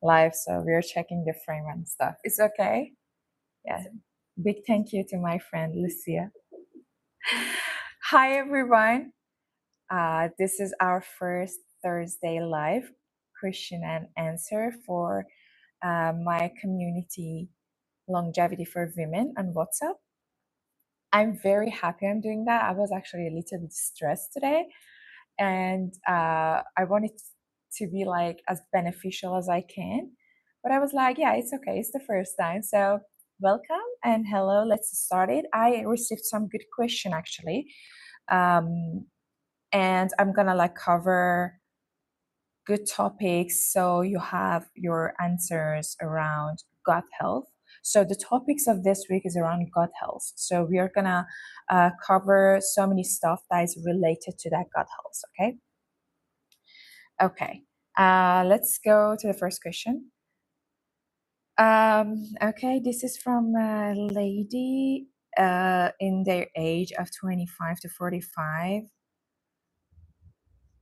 live, so we're checking the frame and stuff. It's okay? Yeah. Big thank you to my friend Lucia. Hi everyone. This is our first Thursday live question and answer for my community Longevity for Women on WhatsApp. I'm very happy I'm doing that. I was actually a little bit stressed today, and I wanted to be like as beneficial as I can. But I was like, yeah, it's okay. It's the first time. So welcome and hello. Let's start it. I received some good question actually. Um, and I'm gonna like cover good topics so you have your answers around gut health. So the topics of this week is around gut health. So we are gonna cover so many stuff that is related to that gut health. Okay. Let's go to the first question. Okay, this is from a lady in their age of 25 to 45.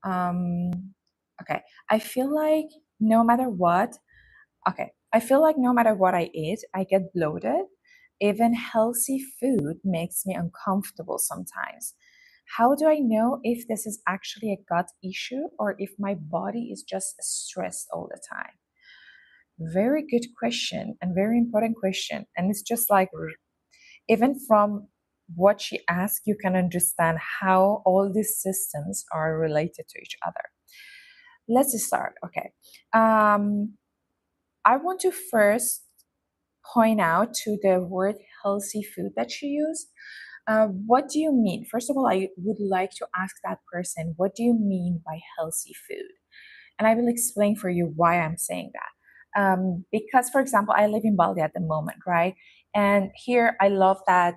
Um, okay, I feel like no matter what, I feel like no matter what I eat, I get bloated. Even healthy food makes me uncomfortable sometimes. How do I know if this is actually a gut issue or if my body is just stressed all the time? Very good question and very important question. And it's just like, even from what she asked, you can understand how all these systems are related to each other. Let's start. Okay. I want to first point out to the word healthy food that she used. What do you mean? First of all, I would like to ask that person, what do you mean by healthy food? And I will explain for you why I'm saying that. Because, for example, I live in Bali at the moment, right? And here I love that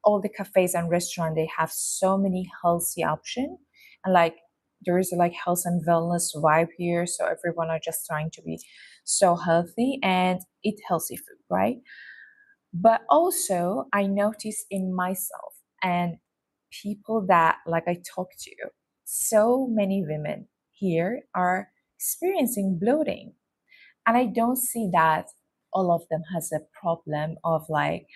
all the cafes and restaurants, they have so many healthy options. And like, there is like health and wellness vibe here. So everyone are just trying to be so healthy and eat healthy food, right? But also, I notice in myself and people that like I talk to, so many women here are experiencing bloating. And I don't see that all of them has a problem of like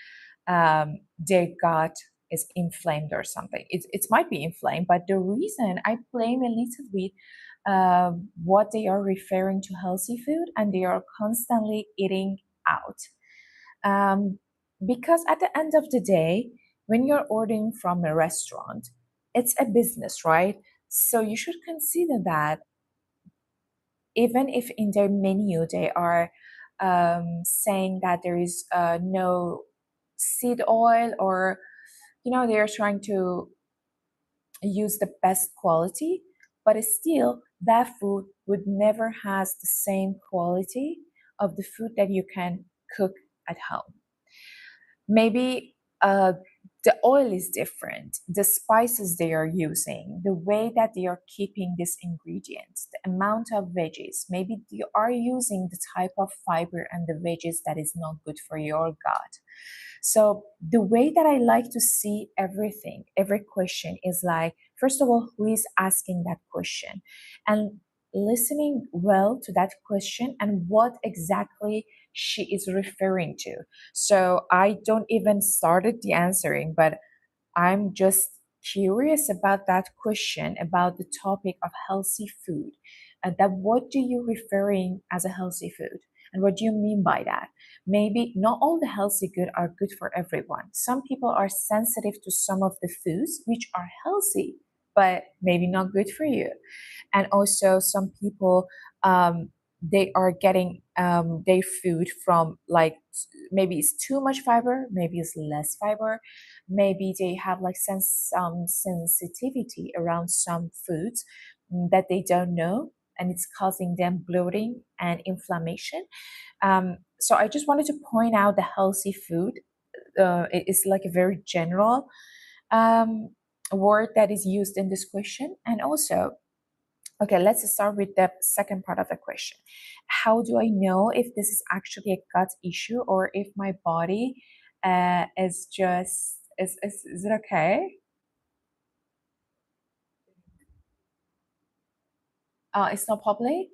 their gut is inflamed or something. It might be inflamed, but the reason I blame a little bit what they are referring to healthy food and they are constantly eating out. Um, because at the end of the day, when you're ordering from a restaurant, it's a business, right? So you should consider that even if in their menu they are saying that there is no seed oil, or they are trying to use the best quality, but still that food would never has the same quality of the food that you can cook at home. Maybe the oil is different, the spices they are using, the way that they are keeping these ingredients, the amount of veggies. Maybe you are using the type of fiber and the veggies that is not good for your gut. So the way that I like to see everything, every question is like, first of all, who is asking that question? And listening well to that question and what exactly she is referring to. So I don't even started the answering, but I'm just curious about that question about the topic of healthy food. That what do you referring as a healthy food? And what do you mean by that? Maybe not all the healthy good are good for everyone. Some people are sensitive to some of the foods which are healthy, but maybe not good for you. And also some people they are getting their food from like maybe it's too much fiber, maybe it's less fiber, maybe they have like some sensitivity around some foods that they don't know, and it's causing them bloating and inflammation. So I just wanted to point out the healthy food. It is like a very general um, word that is used in this question. And also, okay, let's start with the second part of the question. How do I know if this is actually a gut issue or if my body is just is it okay? It's not public.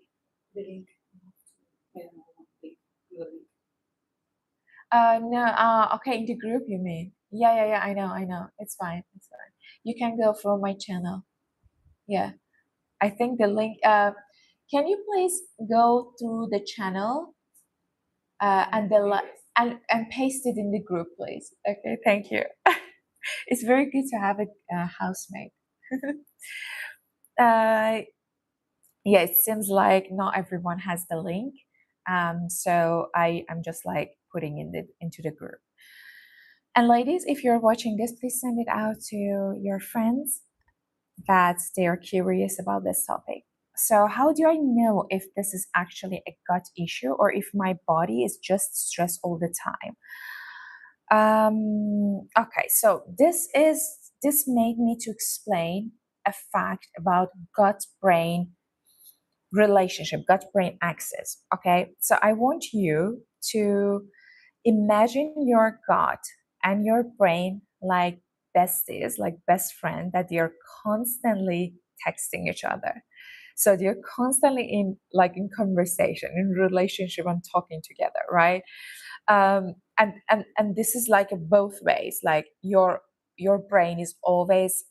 No, okay, in the group you mean? Yeah, yeah, yeah, I know. It's fine, it's fine. You can go from my channel. Yeah, I think the link, can you please go through the channel and and paste it in the group, please? Okay, thank you. It's very good to have a housemate. uh, yeah, it seems like not everyone has the link. So I'm just like putting into the group. And ladies, if you're watching this, please send it out to your friends that they are curious about this topic. So, how do I know if this is actually a gut issue or if my body is just stressed all the time? Okay, so this made me to explain a fact about gut brain relationship, gut brain axis. Okay, so I want you to imagine your gut and your brain like besties, like best friend that you're constantly texting each other. So they're constantly in conversation, in relationship, and talking together, right? And this is like both ways. Like your brain is always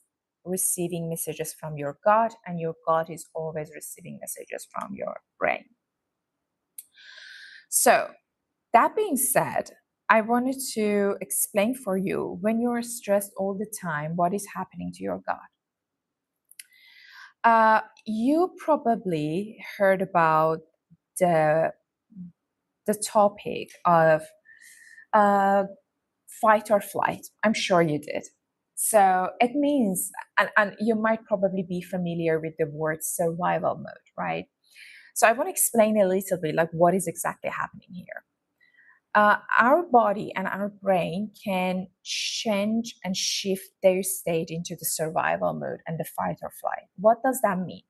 receiving messages from your gut, and your gut is always receiving messages from your brain. So that being said, I wanted to explain for you when you're stressed all the time, what is happening to your gut. You probably heard about the the topic of uh, fight or flight. I'm sure you did. So it means, and you might probably be familiar with the word survival mode, right? So I want to explain a little bit like what is exactly happening here. Our body and our brain can change and shift their state into the survival mode and the fight or flight. What does that mean?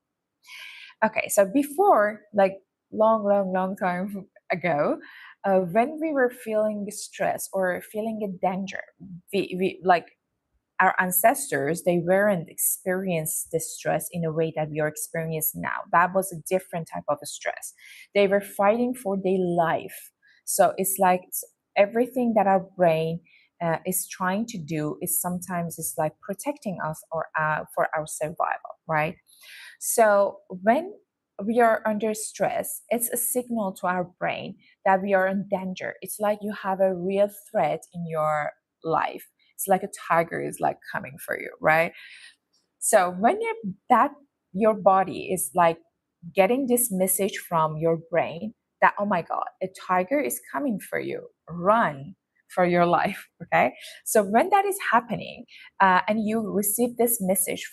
Okay, so before, like long time ago, when we were feeling stress or feeling a danger, we like our ancestors, they weren't experienced this stress in a way that we are experiencing now. That was a different type of stress. They were fighting for their life. So it's like everything that our brain is trying to do is sometimes it's like protecting us or for our survival, right? So when we are under stress, it's a signal to our brain that we are in danger. It's like you have a real threat in your life. It's like a tiger is like coming for you, right? So when your body is like getting this message from your brain that, oh my god, a tiger is coming for you, run for your life. Okay, so when that is happening and you receive this message,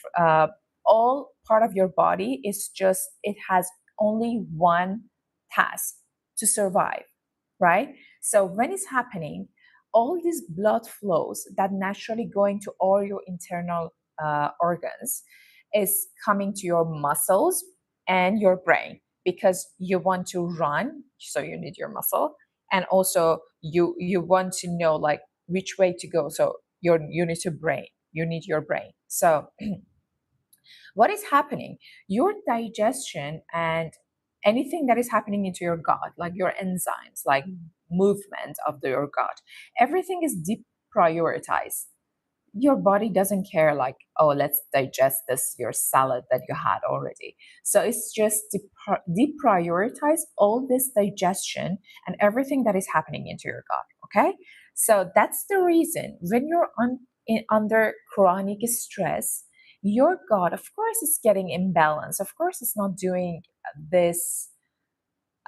all part of your body is just, it has only one task: to survive, right? So when it's happening, all these blood flows that naturally go into all your internal organs is coming to your muscles and your brain, because you want to run, so you need your muscle, and also you want to know like which way to go, so you need to brain, you need your brain. So what is happening, your digestion and anything that is happening into your gut, like your enzymes, like movement of your gut, everything is deprioritized. Your body doesn't care like, oh, let's digest this your salad that you had already. So it's just deprioritize all this digestion and everything that is happening into your gut. Okay, so that's the reason when you're under chronic stress, your gut of course is getting imbalanced, of course it's not doing this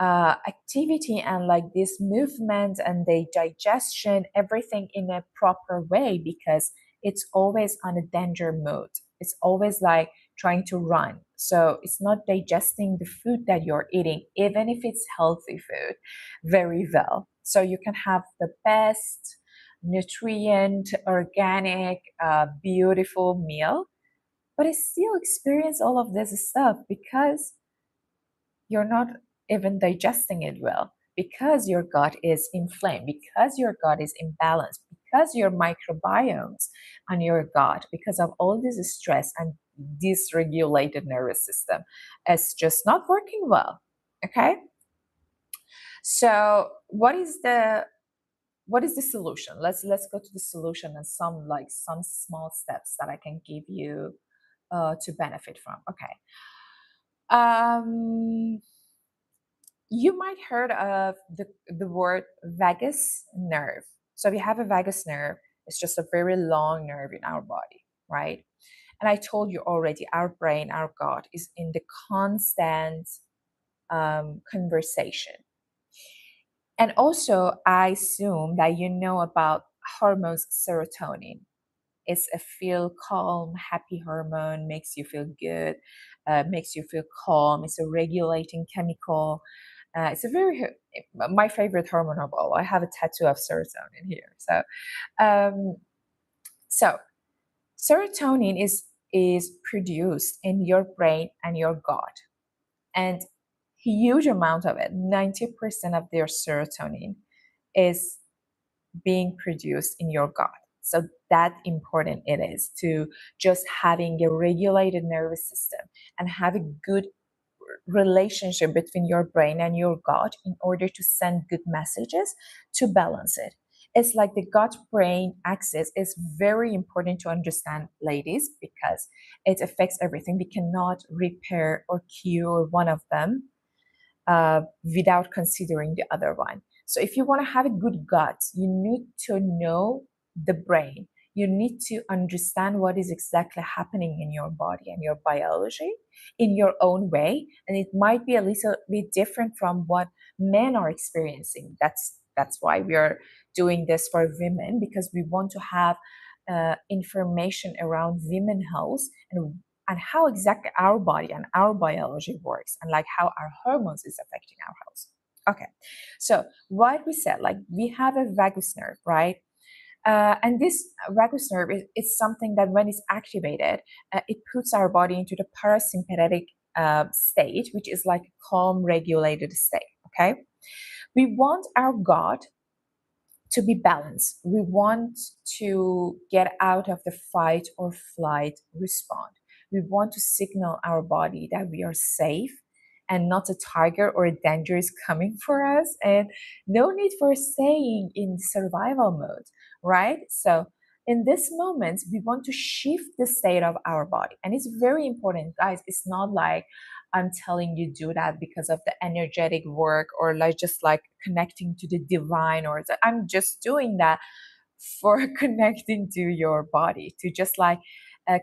activity and like this movement and the digestion, everything in a proper way, because it's always on a danger mode. It's always like trying to run. So it's not digesting the food that you're eating, even if it's healthy food, very well. So you can have the best nutrient, organic, beautiful meal, but I still experience all of this stuff because you're not even digesting it well, because your gut is inflamed, because your gut is imbalanced, because your microbiomes on your gut, because of all this stress and dysregulated nervous system, is just not working well. Okay, so what is the what is the solution? Let's go to the solution and some small steps that I can give you to benefit from. Okay. Um, you might heard of the word vagus nerve. So we have a vagus nerve. It's just a very long nerve in our body, right? And I told you already, our brain, our gut is in the constant conversation. And also, I assume that you know about hormones serotonin. It's a feel calm, happy hormone, makes you feel good, makes you feel calm. It's a regulating chemical. It's a my favorite hormone of all. I have a tattoo of serotonin here. Um, so serotonin is produced in your brain and your gut, and huge amount of it, 90% of their serotonin, is being produced in your gut. So that important it is to just having a regulated nervous system and have a good relationship between your brain and your gut in order to send good messages to balance it. It's like the gut brain axis is very important to understand, ladies, because it affects everything. We cannot repair or cure one of them without considering the other one. So if you want to have a good gut, you need to know the brain. You need to understand what is exactly happening in your body and your biology in your own way. And it might be a little bit different from what men are experiencing. That's why we are doing this for women, because we want to have information around women health and how exactly our body and our biology works, and like how our hormones is affecting our health. Okay, so what we said, like we have a vagus nerve, right? And this vagus nerve is something that when it's activated, it puts our body into the parasympathetic state, which is like a calm, regulated state. Okay, we want our gut to be balanced. We want to get out of the fight or flight response. We want to signal our body that we are safe and not a tiger or a danger is coming for us, and no need for staying in survival mode, right? So in this moment, we want to shift the state of our body. And it's very important, guys. It's not like I'm telling you do that because of the energetic work or like just like connecting to the divine, or I'm just doing that for connecting to your body, to just like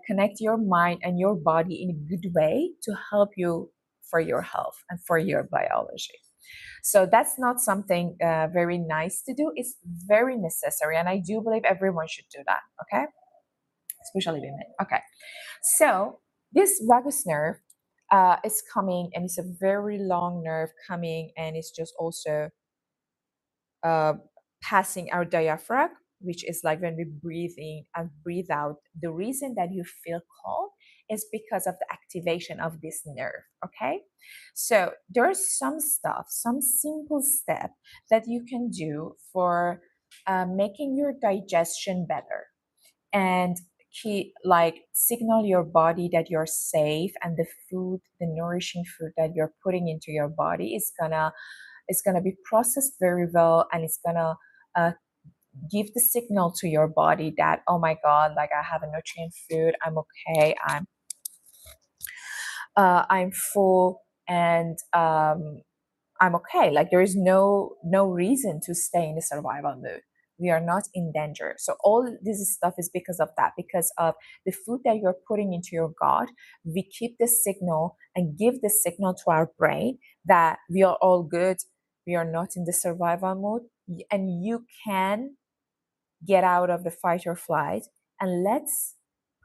connect your mind and your body in a good way to help you for your health and for your biology. So that's not something very nice to do. It's very necessary. And I do believe everyone should do that. Okay. Especially women. Okay. So this vagus nerve is coming, and it's a very long nerve coming, and it's just also uh, passing our diaphragm, which is like when we breathe in and breathe out. The reason that you feel calm is because of the activation of this nerve. Okay, so there's some stuff, some simple step that you can do for making your digestion better and keep like signal your body that you're safe, and the food, the nourishing food that you're putting into your body is gonna be processed very well, and it's gonna uh, give the signal to your body that, oh my god, like I have a nutrient food, I'm okay, I'm full, and I'm okay. Like there is no reason to stay in the survival mode. We are not in danger. So all this stuff is because of that, because of the food that you're putting into your gut. We keep the signal and give the signal to our brain that we are all good. We are not in the survival mode, and you can get out of the fight or flight. And let's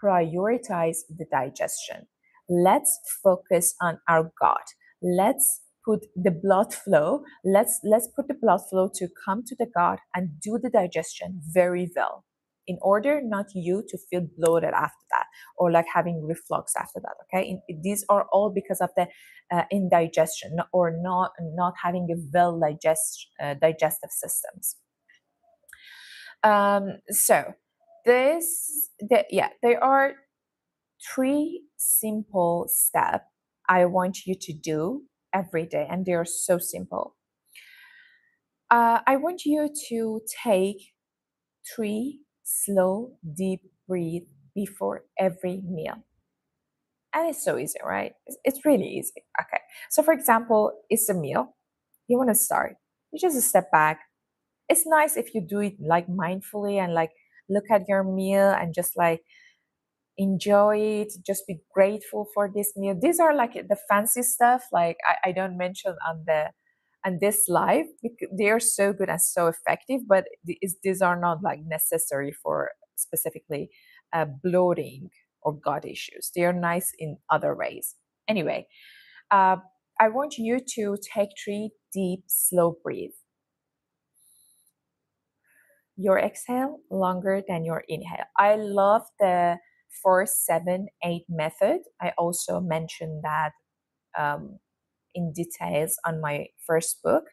prioritize the digestion. Let's focus on our gut. Let's put the blood flow. Let's put the blood flow to come to the gut and do the digestion very well, in order not you to feel bloated after that, or like having reflux after that. Okay, these are all because of the indigestion, or not having a well digestive systems. So yeah, there are three simple steps I want you to do every day, and they are so simple. I want you to take 3 slow, deep breath before every meal. And it's so easy, right? It's really easy. Okay. So, for example, it's a meal. You want to start. You just step back. It's nice if you do it like mindfully and like look at your meal and just like enjoy it, just be grateful for this meal. These are like the fancy stuff, like I don't mention on this live because they are so good and so effective, but these are not like necessary for specifically bloating or gut issues. They are nice in other ways. Anyway, uh, I want you to take 3 deep slow breaths. Your exhale longer than your inhale. I love the 4-7-8 method. I also mentioned that um, in details on my first book,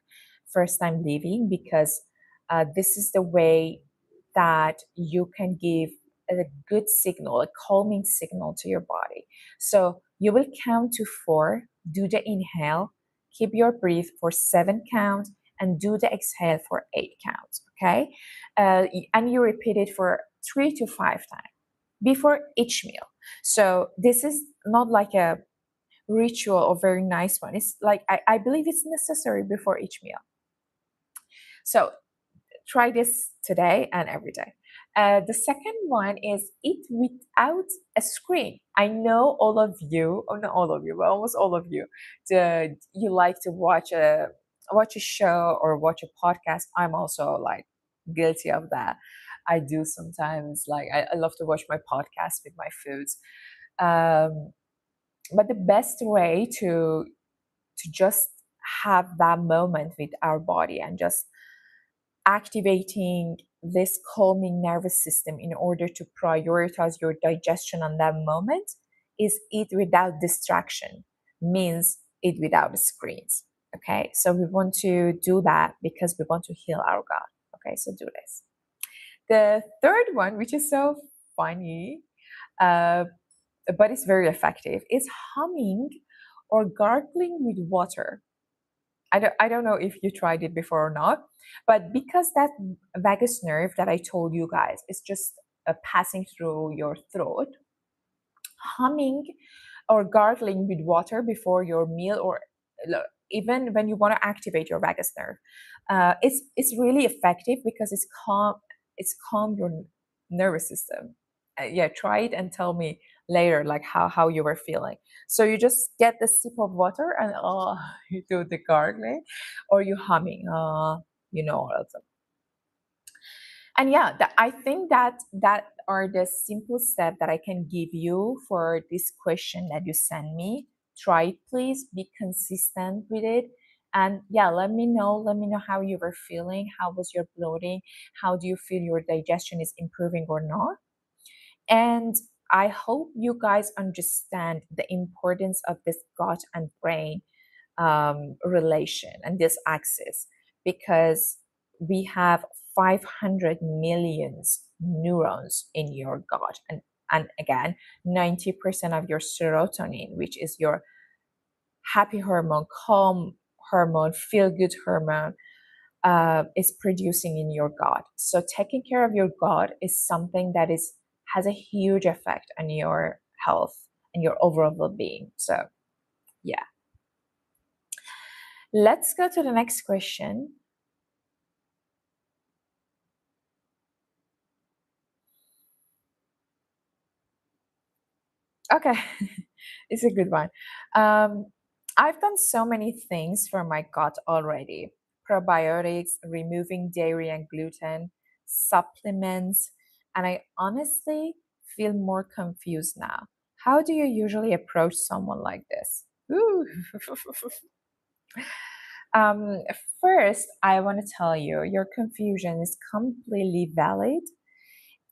First Time Living, because this is the way that you can give a good signal, a calming signal to your body. So you will count to 4, do the inhale, keep your breath for 7 counts, and do the exhale for 8 counts. Okay, and you repeat it for 3 to 5 times before each meal. So this is not like a ritual or very nice one. It's like I believe it's necessary before each meal. So try this today and every day. The second one is eat without a screen. I know all of you, or not all of you, but almost all of you, you like to watch a show or watch a podcast. I'm also like guilty of that. I do sometimes. Like I love to watch my podcast with my foods. Um, but the best way to just have that moment with our body and just activating this calming nervous system in order to prioritize your digestion on that moment is eat without distraction, means eat without screens. Okay, so we want to do that because we want to heal our gut. Okay, so do this. The third one, which is so funny, uh, but it's very effective, is humming or gargling with water. I don't know if you tried it before or not, but because that vagus nerve that I told you guys is just passing through your throat, humming or gargling with water before your meal, or even when you want to activate your vagus nerve, it's really effective because it's calm your nervous system. Yeah, try it and tell me later like how you were feeling. So you just get the sip of water and you do the gargling, or you humming, all of them. And yeah, I think that are the simple steps that I can give you for this question that you send me. Try it, please. Be consistent with it. And yeah, let me know. Let me know how you were feeling. How was your bloating? How do you feel your digestion is improving or not? And I hope you guys understand the importance of this gut and brain relation and this axis, because we have 500 millions neurons in your gut, and again 90% of your serotonin, which is your happy hormone, calm hormone, feel good hormone, is producing in your gut. So taking care of your gut is something that is has a huge effect on your health and your overall well-being. So yeah, let's go to the next question. Okay, it's a good one. Um, I've done so many things for my gut already: probiotics, removing dairy and gluten, supplements, and I honestly feel more confused now. How do you usually approach someone like this? Ooh. um, First, I want to tell you your confusion is completely valid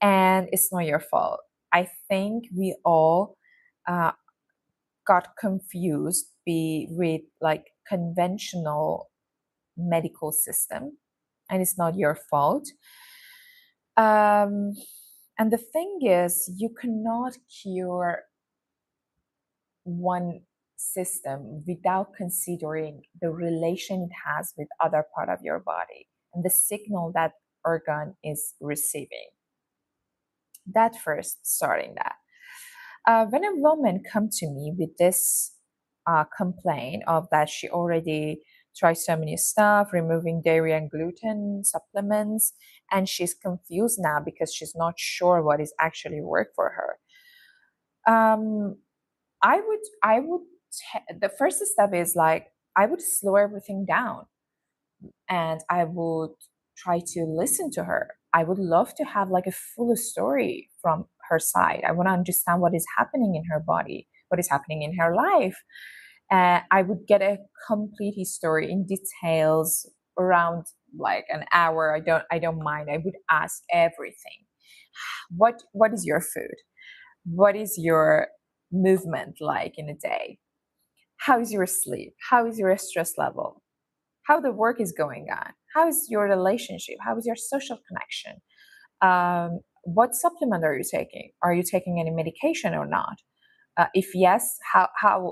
and it's not your fault. I think we all uh, got confused with like conventional medical system, and it's not your fault. um, and the thing is, you cannot cure one system without considering the relation it has with other part of your body. and the signal that organ is receiving. That first, starting that. When a woman come to me with this complaint of that she already tried so many stuff, removing dairy and gluten supplements, and she's confused now because she's not sure what is actually work for her. Um, I would the first step is like I would slow everything down and I would try to listen to her. I would love to have like a full story from her side. I want to understand what is happening in her body, what is happening in her life. I would get a complete story in details around like an hour. I don't mind. I would ask everything. What is your food? What is your movement like in a day? How is your sleep? How is your stress level? How the work is going on? How is your relationship? How is your social connection? What supplement are you taking? Are you taking any medication or not? If yes,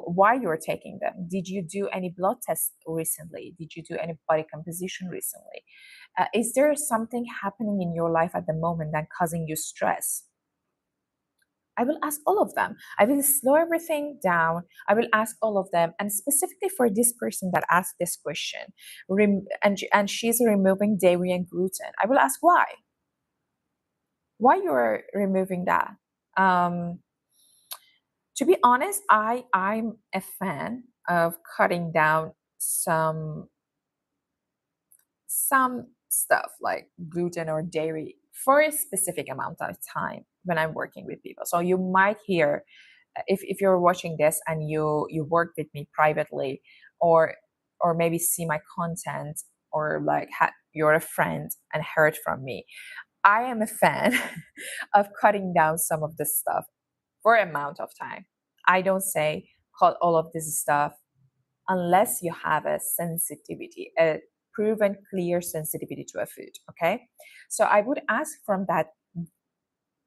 why you're taking them? Did you do any blood tests recently? Did you do any body composition recently? Is there something happening in your life at the moment that causing you stress? I will ask all of them. I will slow everything down. I will ask all of them. And specifically for this person that asked this question, and she's removing dairy and gluten, I will ask why. Why you're removing that? Um, to be honest, I'm a fan of cutting down some stuff like gluten or dairy for a specific amount of time when I'm working with people. So you might hear if you're watching this and you work with me privately or maybe see my content or like you're a friend and heard from me. I am a fan of cutting down some of this stuff for amount of time. I don't say cut all of this stuff unless you have a sensitivity, a proven clear sensitivity to a food. Okay. So I would ask from that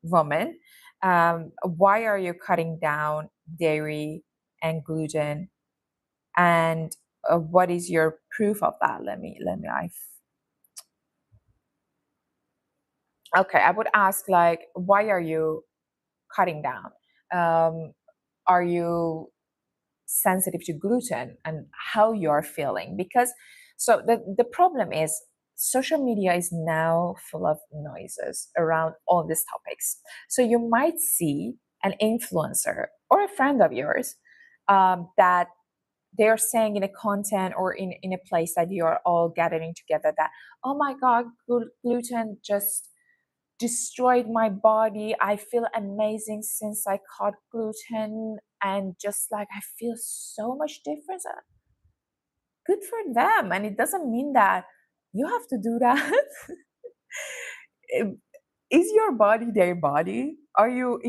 woman, why are you cutting down dairy and gluten? And what is your proof of that? Okay, I would ask like, why are you cutting down? Um, are you sensitive to gluten and how you're feeling? Because so the problem is social media is now full of noises around all these topics. So you might see an influencer or a friend of yours that they're saying in a content or in a place that you're all gathering together that, oh my god, gluten just destroyed my body. I feel amazing since I caught gluten, and just like I feel so much difference. Good for them. And it doesn't mean that you have to do that. Is your body their body? Are you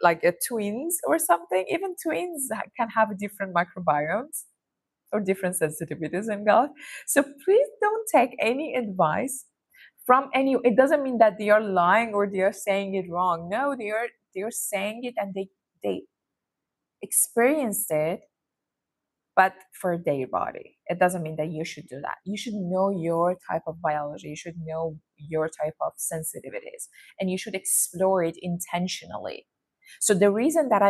like a twins or something? Even twins can have different microbiomes or different sensitivities in God. So please don't take any advice from any. It doesn't mean that they are lying or they are saying it wrong. No, they are saying it and they experienced it, but for their body. It doesn't mean that you should do that. You should know your type of biology. You should know your type of sensitivities, and you should explore it intentionally. So the reason that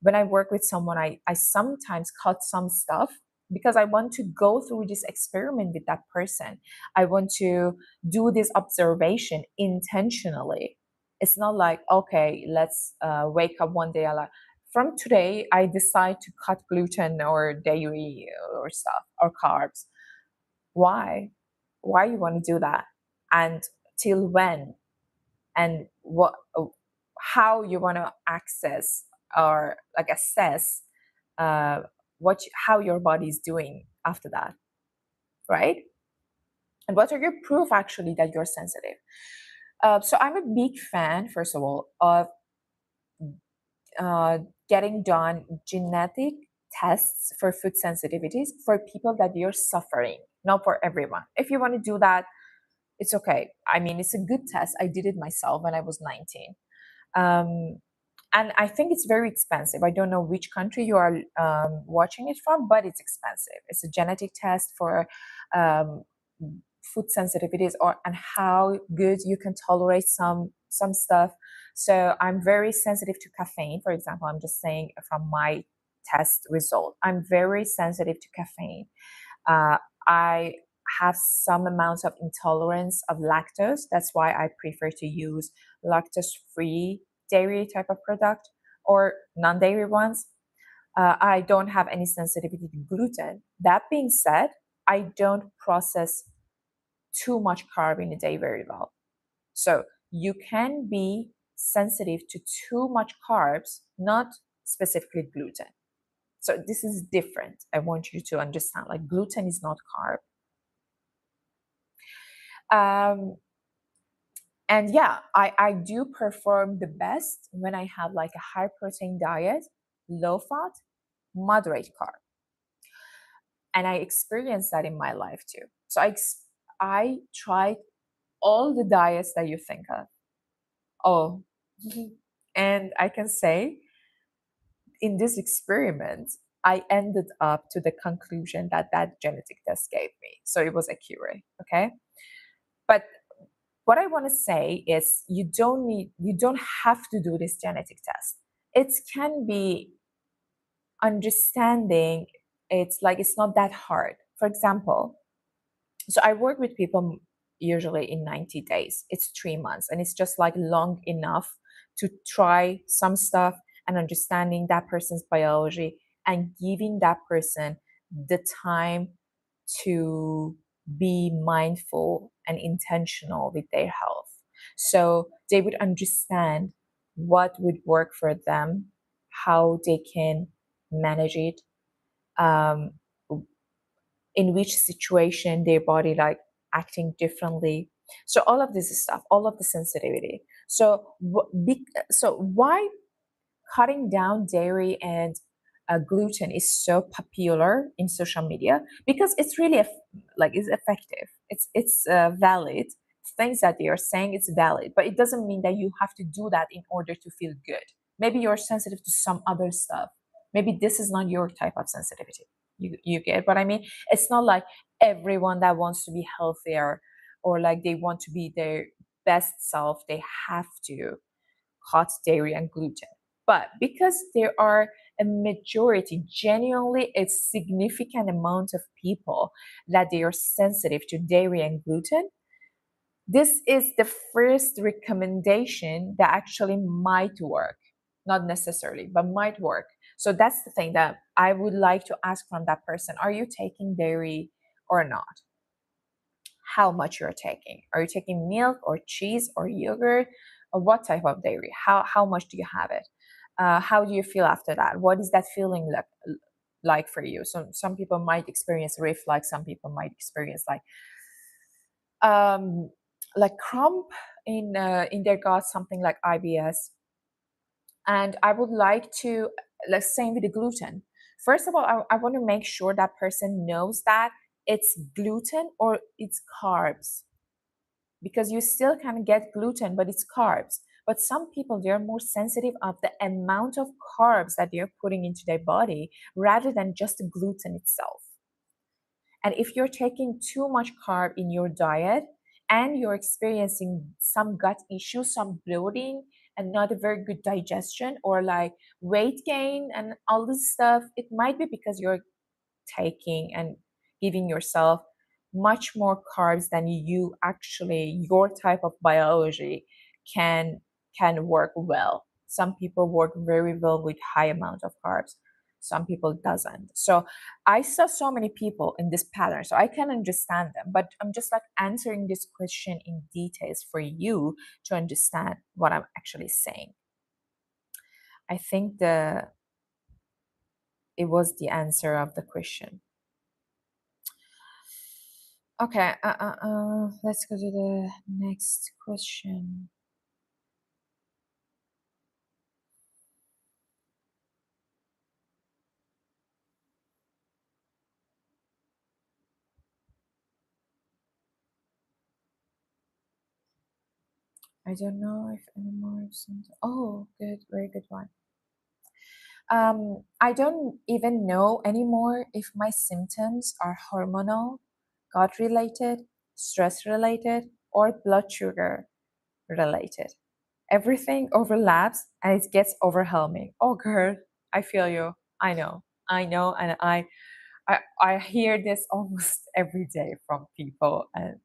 when I work with someone, I sometimes cut some stuff because I want to go through this experiment with that person. I want to do this observation intentionally. It's not like, okay, let's wake up one day, like, from today, I decide to cut gluten or dairy or stuff or carbs. Why? Why you want to do that? And till when? And what? How you want to access or like assess uh, how your body is doing after that, right? And what are your proof actually that you're sensitive? So I'm a big fan, first of all, of uh, getting done genetic tests for food sensitivities for people that you're suffering, not for everyone. If you want to do that, it's okay. I mean, it's a good test. I did it myself when I was 19. Um, and I think it's very expensive. I don't know which country you are watching it from, but it's expensive. It's a genetic test um, food sensitivities or and how good you can tolerate some stuff. So I'm very sensitive to caffeine. For example, I'm just saying from my test result, I'm very sensitive to caffeine. I have some amounts of intolerance of lactose. That's why I prefer to use lactose-free dairy type of product or non-dairy ones. I don't have any sensitivity to gluten. That being said, I don't process too much carb in a day very well. So you can be sensitive to too much carbs, not specifically gluten. So this is different. I want you to understand, like gluten is not carb. Um, and yeah, I do perform the best when I have like a high protein diet, low fat, moderate carb. And I experienced that in my life too. So I tried all the diets that you think of. Oh, and I can say in this experiment, I ended up to the conclusion that that genetic test gave me. So it was accurate. Okay. But what I want to say is you don't have to do this genetic test. It can be understanding. It's like it's not that hard. For example, so I work with people usually in 90 days. It's 3 months, and it's just like long enough to try some stuff and understanding that person's biology and giving that person the time to be mindful and intentional with their health. So they would understand what would work for them, how they can manage it, um, in which situation their body like acting differently. So all of this stuff, all of the sensitivity. So so why cutting down dairy and gluten is so popular in social media? Because it's really like it's effective. It's valid. Things that they are saying, it's valid, but it doesn't mean that you have to do that in order to feel good. Maybe you're sensitive to some other stuff. Maybe this is not your type of sensitivity. You get what I mean? It's not like everyone that wants to be healthier or like they want to be their best self, they have to cut dairy and gluten. But because there are a majority, genuinely a significant amount of people that they are sensitive to dairy and gluten, this is the first recommendation that actually might work. Not necessarily, but might work. So that's the thing that I would like to ask from that person. Are you taking dairy or not? How much you're taking? Are you taking milk or cheese or yogurt? Or what type of dairy? How much do you have it? How do you feel after that? What is that feeling like for you? So some people might experience reflux, some people might experience um, like cramp in their gut, something like IBS. And I would like to, like same with the gluten. First of all, I want to make sure that person knows that it's gluten or it's carbs, because you still can get gluten, but it's carbs. But some people, they're more sensitive of the amount of carbs that they're putting into their body rather than just the gluten itself. And if you're taking too much carb in your diet and you're experiencing some gut issues, some bloating, and not a very good digestion, or like weight gain and all this stuff, it might be because you're taking and giving yourself much more carbs than you actually your type of biology can work well. Some people work very well with high amount of carbs, some people doesn't. So I saw so many people in this pattern, so I can understand them, but I'm just like answering this question in details for you to understand what I'm actually saying. I think the it was the answer of the question. Okay, let's go to the next question. I don't know if any more symptoms. Oh, good, very good one. I don't even know anymore if my symptoms are hormonal, gut related, stress related, or blood sugar related. Everything overlaps and it gets overwhelming. Oh, girl, I feel you. I know, and I hear this almost every day from people, and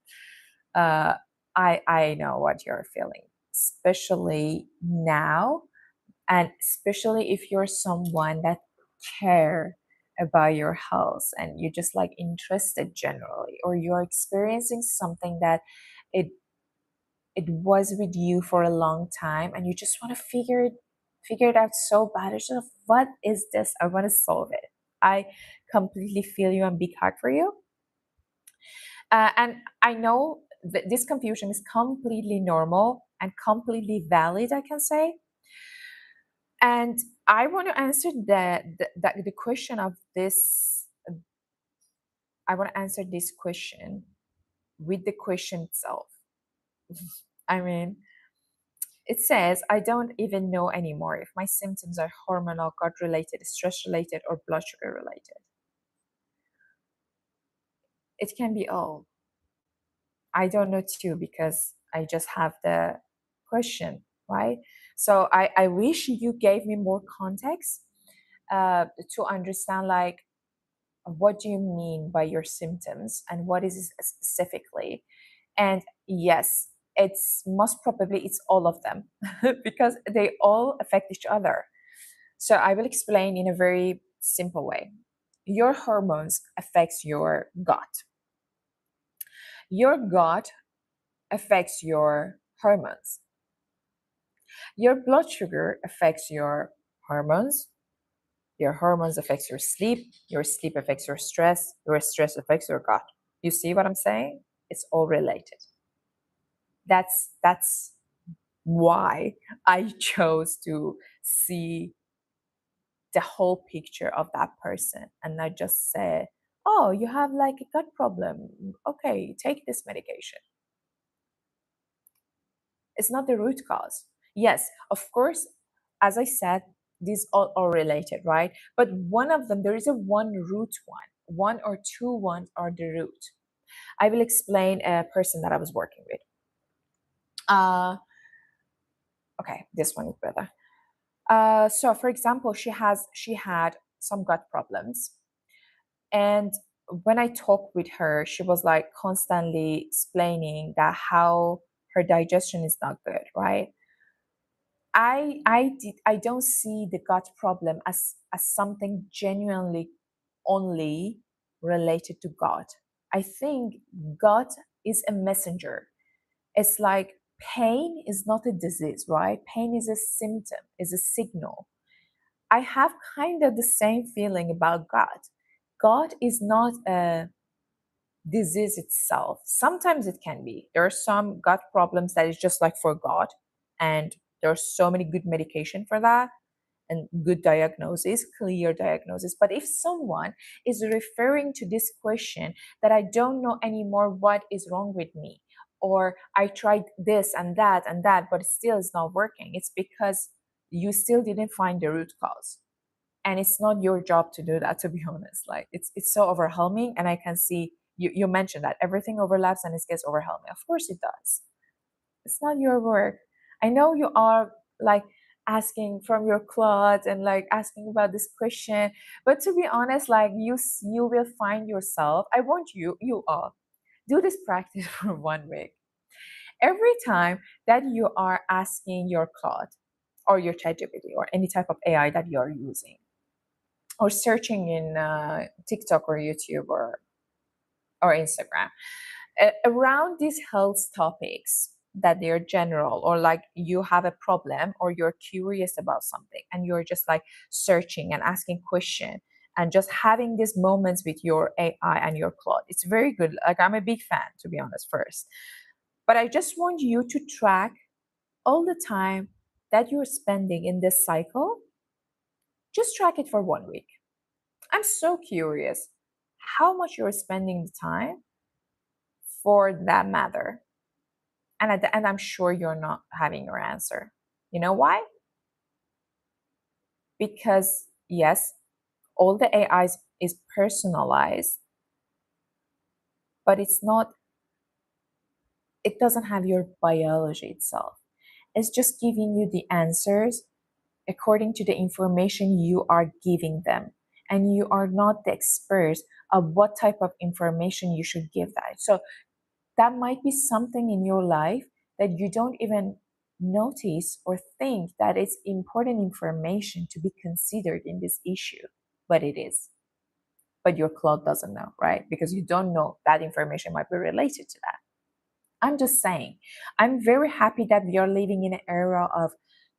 uh, I know what you're feeling, especially now, and especially if you're someone that care about your health and you're just like interested generally, or you're experiencing something that it it was with you for a long time and you just want to figure it out so bad. It's just, what is this? I want to solve it. I completely feel you and big hug for you. And I know that this confusion is completely normal and completely valid, I can say. And I want to answer the question of this. I want to answer this question with the question itself. I mean, it says, I don't even know anymore if my symptoms are hormonal, gut related, stress related, or blood sugar related. It can be all. I don't know too because I just have the question, right? So I wish you gave me more context to understand, like, what do you mean by your symptoms and what is it specifically. And yes, it's most probably it's all of them because they all affect each other. So I will explain in a very simple way. Your hormones affects your gut. Your gut affects your hormones. Your blood sugar affects your hormones. Your hormones affects your sleep affects your stress affects your gut. You see what I'm saying? It's all related. That's why I chose to see the whole picture of that person and not just say, oh, you have like a gut problem. Okay, take this medication. It's not the root cause. Yes, of course, as I said, these all are related, right? But one of them, there is a one root one or two ones are the root. I will explain a person that I was working with. Okay, this one is better. So, for example, she had some gut problems, and when I talked with her, she was like constantly explaining that how her digestion is not good, right? I don't see the gut problem as something genuinely only related to gut. I think gut is a messenger. It's like pain is not a disease, right? Pain is a symptom, is a signal. I have kind of the same feeling about gut. Gut is not a disease itself. Sometimes it can be. There are some gut problems that is just like for gut, and there are so many good medication for that and good diagnosis, clear diagnosis. But if someone is referring to this question that I don't know anymore what is wrong with me, or I tried this and that, but still it's not working, it's because you still didn't find the root cause. And it's not your job to do that, to be honest. Like it's so overwhelming, and I can see you mentioned that everything overlaps and it gets overwhelming. Of course it does. It's not your work. I know you are like asking from your closet and like asking about this question, but to be honest, like you will find yourself. I want you all do this practice for 1 week. Every time that you are asking your Claude or your ChatGPT or any type of AI that you are using, or searching in TikTok or YouTube or Instagram around these health topics that they're general, or like you have a problem or you're curious about something and you're just like searching and asking question and just having these moments with your AI and your Claude. It's very good. Like I'm a big fan, to be honest, first. But I just want you to track all the time that you're spending in this cycle. Just track it for 1 week. I'm so curious how much you're spending the time for that matter. And at the end, I'm sure you're not having your answer. You know why? Because yes, all the AI is personalized, but it's not it doesn't have your biology itself. It's just giving you the answers according to the information you are giving them. And you are not the expert of what type of information you should give that. So that might be something in your life that you don't even notice or think that it's important information to be considered in this issue, but it is. But your cloud doesn't know, right? Because you don't know that information might be related to that. I'm just saying, I'm very happy that we are living in an era of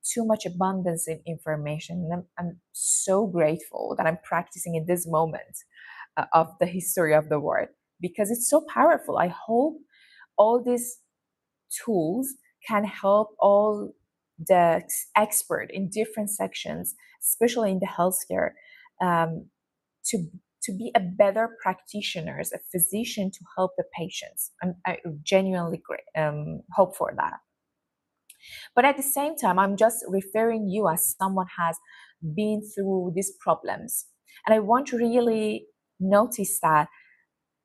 too much abundance in information. And I'm so grateful that I'm practicing in this moment of the history of the world because it's so powerful. I hope all these tools can help all the expert in different sections, especially in the healthcare, um, to to be a better practitioners, a physician to help the patients. I genuinely hope for that. But at the same time, I'm just referring you as someone has been through these problems, and I want to really notice that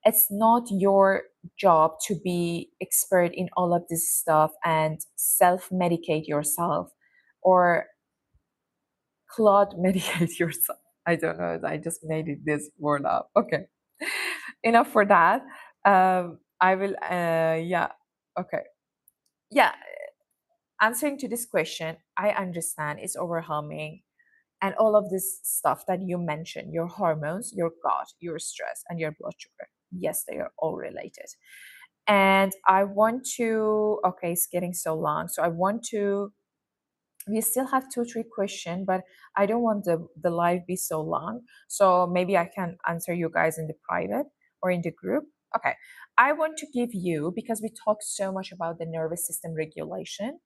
it's not your job to be expert in all of this stuff and self-medicate yourself or cloud medicate yourself. I don't know. I just made it this word up. Okay. Enough for that. I will, yeah. Okay. Yeah. Answering to this question, I understand it's overwhelming. And all of this stuff that you mentioned, your hormones, your gut, your stress, and your blood sugar, yes, they are all related. And I want to, okay, it's getting so long. So I want to, we still have 2 3 questions, but I don't want the live be so long. So maybe I can answer you guys in the private or in the group. Okay. I want to give you, because we talked so much about the nervous system regulation,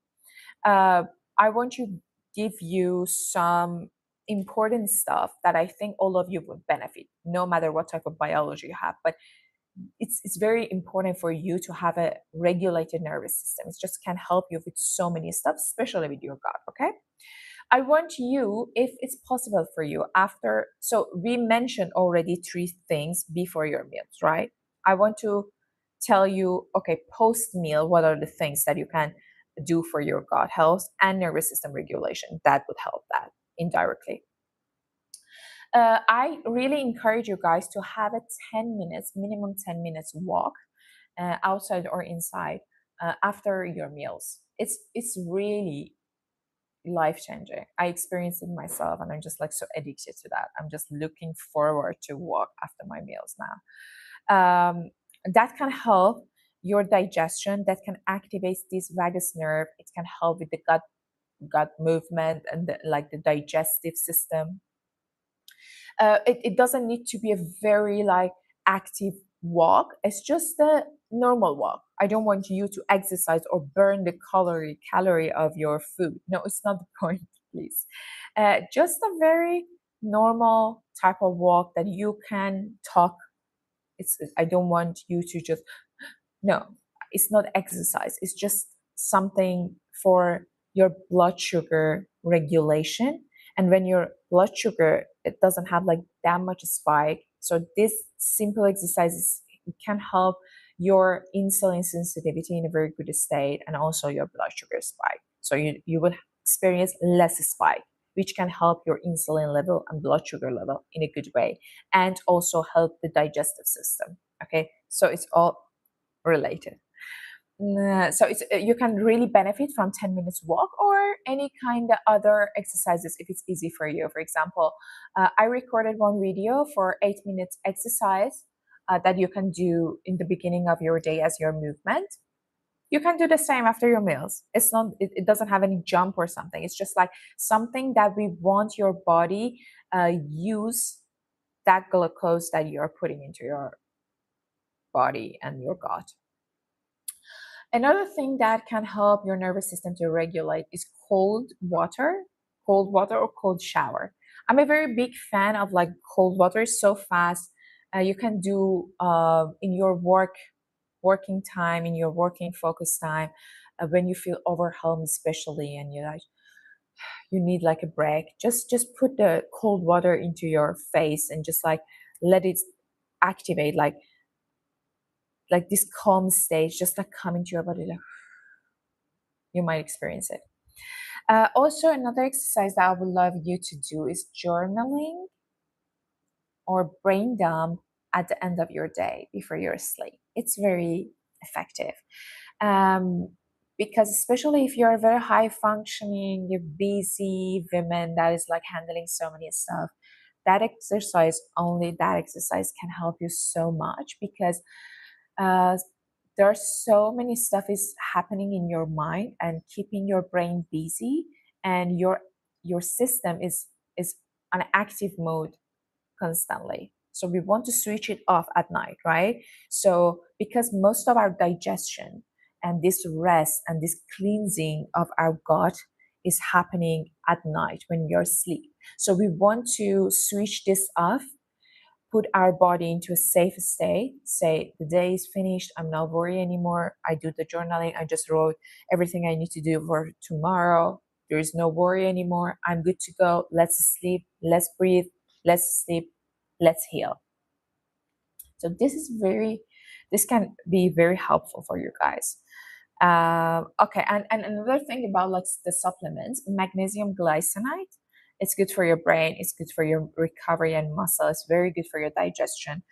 uh, I want to give you some important stuff that I think all of you would benefit, no matter what type of biology you have. But it's very important for you to have a regulated nervous system. It just can help you with so many stuff, especially with your gut. Okay. I want you, if it's possible for you, after, so we mentioned already 3 things before your meals, right? I want to tell you, okay, post meal, what are the things that you can do for your gut health and nervous system regulation that would help that indirectly. I really encourage you guys to have a 10 minutes, minimum 10 minutes walk outside or inside after your meals. It's really life changing. I experienced it myself and I'm just like so addicted to that. I'm just looking forward to walk after my meals now. That can help your digestion, that can activate this vagus nerve. It can help with the gut movement and like the digestive system. It doesn't need to be a very like active walk. It's just a normal walk. I don't want you to exercise or burn the calorie of your food. No, it's not the point, please. Just a very normal type of walk that you can talk. I don't want you to just, no, it's not exercise. It's just something for your blood sugar regulation. And when your blood sugar, it doesn't have like that much spike. So this simple exercises can help your insulin sensitivity in a very good state and also your blood sugar spike. So you will experience less spike, which can help your insulin level and blood sugar level in a good way and also help the digestive system. Okay, so it's all related. So it's you can really benefit from 10 minutes walk or any kind of other exercises if it's easy for you. For example, I recorded one video for 8 minutes exercise that you can do in the beginning of your day as your movement. You can do the same after your meals. It's not, it doesn't have any jump or something. It's just like something that we want your body use that glucose that you're putting into your body and your gut. Another thing that can help your nervous system to regulate is cold water or cold shower. I'm a very big fan of like cold water. It's so fast. You can do in your working time, in your working focus time, when you feel overwhelmed, especially, and you need like a break. Just put the cold water into your face and just like let it activate like like this calm stage, just like coming to your body, like you might experience it. Also, another exercise that I would love you to do is journaling or brain dump at the end of your day before you're asleep. It's very effective. Um, because especially if you're a very high functioning, you're busy women that is like handling so many stuff, that exercise, only that exercise can help you so much because uh, there are so many stuff is happening in your mind and keeping your brain busy, and your system is on active mode constantly. So we want to switch it off at night, right? So because most of our digestion and this rest and this cleansing of our gut is happening at night when you're asleep. So we want to switch this off, put our body into a safe state, say the day is finished, I'm not worried anymore. I do the journaling, I just wrote everything I need to do for tomorrow. There is no worry anymore. I'm good to go. Let's sleep, let's breathe, let's sleep, let's heal. So this can be very helpful for you guys. Okay, and another thing about like the supplements, magnesium glycinate, it's good for your brain, it's good for your recovery and muscle, it's very good for your digestion.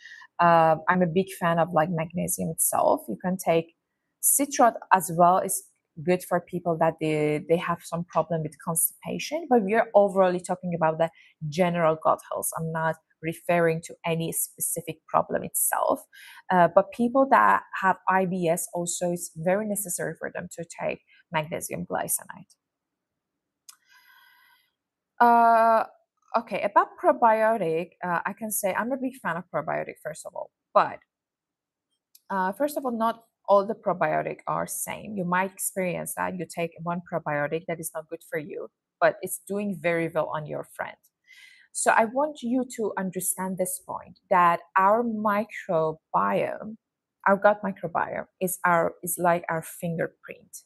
I'm a big fan of like magnesium itself. You can take citrate as well. It's good for people that they have some problem with constipation, but we are overall talking about the general gut health. I'm not referring to any specific problem itself. But people that have IBS also, it's very necessary for them to take magnesium glycinate. Uh, okay, about probiotic, I can say I'm a big fan of probiotic, first of all. But first of all, not all the probiotic are same. You might experience that you take one probiotic that is not good for you, but it's doing very well on your friend. So I want you to understand this point that our microbiome, our gut microbiome is like our fingerprint.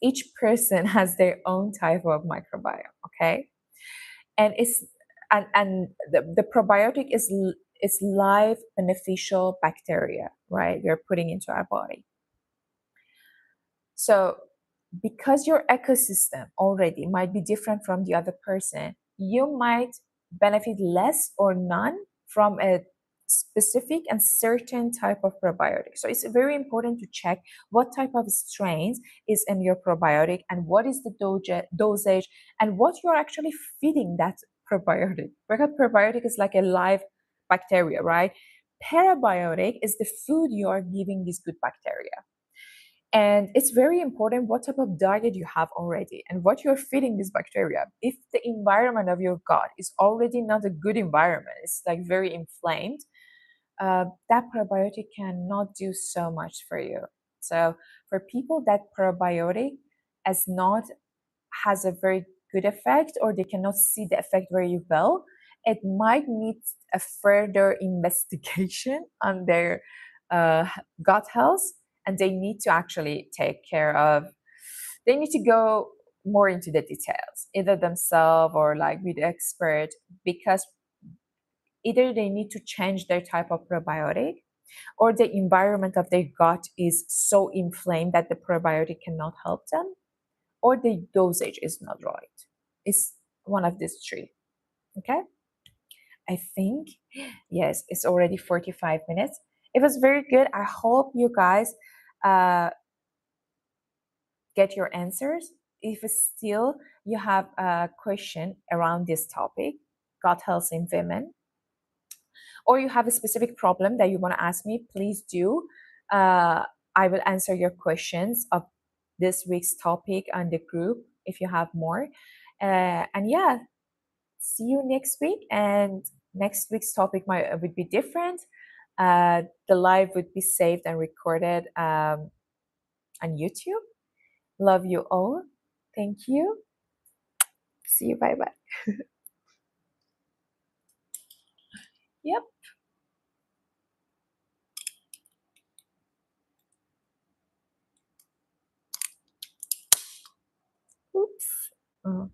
Each person has their own type of microbiome, okay? And it's and the probiotic is live beneficial bacteria, right? We're putting into our body. So because your ecosystem already might be different from the other person, you might benefit less or none from a specific and certain type of probiotic. So it's very important to check what type of strains is in your probiotic and what is the dosage and what you're actually feeding that probiotic. Because probiotic is like a live bacteria, right? Parabiotic is the food you are giving these good bacteria. And it's very important what type of diet you have already and what you're feeding this bacteria. If the environment of your gut is already not a good environment, it's like very inflamed, that probiotic cannot do so much for you. So for people that probiotic as not has a very good effect or they cannot see the effect very well, it might need a further investigation on their uh, gut health, and they need to actually take care of, they need to go more into the details, either themselves or like with expert, because either they need to change their type of probiotic or the environment of their gut is so inflamed that the probiotic cannot help them, or the dosage is not right. It's one of these three. Okay. I think, yes, it's already 45 minutes. It was very good. I hope you guys uh, get your answers. If still you have a question around this topic, gut health in women, or you have a specific problem that you want to ask me, please do. I will answer your questions of this week's topic on the group if you have more. And yeah, see you next week. And next week's topic would be different. The live would be saved and recorded on YouTube. Love you all. Thank you. See you. Bye bye. Yep. Oops.